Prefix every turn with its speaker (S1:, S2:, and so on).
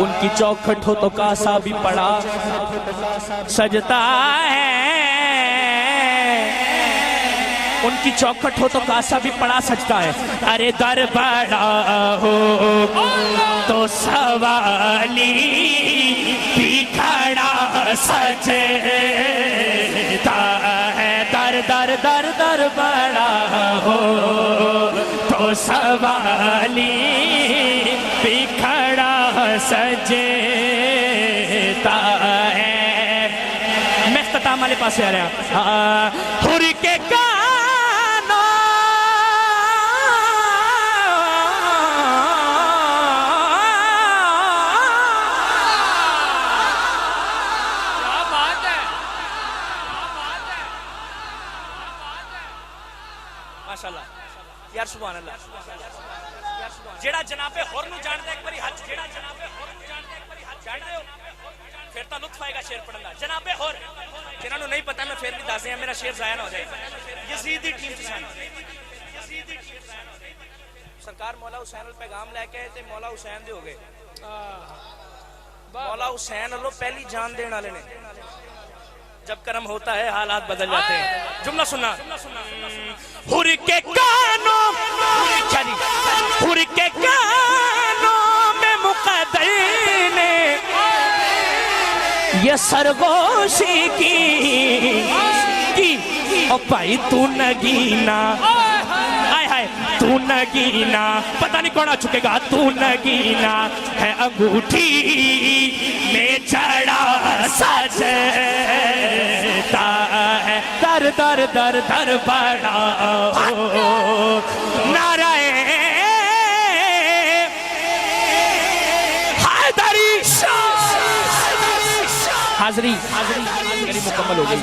S1: ان کی چوکھٹ ہو تو کاسا بھی پڑا سجتا ہے، ان کی چوکھٹ ہو تو کاسا بھی پڑا سجتا ہے، ارے در بڑا ہو تو سوالی بھی کھڑا سجتا ہے، در در در در بڑا ہو تو سوالی بھی کھڑا سجتا ہے۔ میں اختتام والے پاس سے آ رہا ہوں، ہر کے ماشاءاللہ یار سبحان اللہ، جیڑا جناب ہور نو جان دے ایک باری ہاتھ، جیڑا جناب ہور نو جان دے ایک باری ہاتھ جان دے ہو پھر تا لطف آئے گا شعر پڑھن دا۔ جناب ہور جنہاں نو نہیں پتہ میں پھر بھی دس دیاں، میرا شعر ضائع نہ ہو جائے۔ یزیدی ٹیم سے سن سرکار مولا حسین ال پیغام لے کے تے مولا حسین دے ہو گئے، مولا حسین اللہ پہلی جان دین والے نے، جب کرم ہوتا ہے حالات بدل جاتے ہیں۔ جملہ سننا، ہر کے کانوں ہر کے کانوں میں مقدر نے یہ سرگوشی کی او بھائی تو نگینا، آئے ہائے تو نگینا، پتہ نہیں کون آ چکے گا، تو نگینا ہے انگوٹھی میں چڑھا سجتا ہے، در در در در بڑا ہو نعرہ حیدری۔ حاضری مکمل ہو گئی۔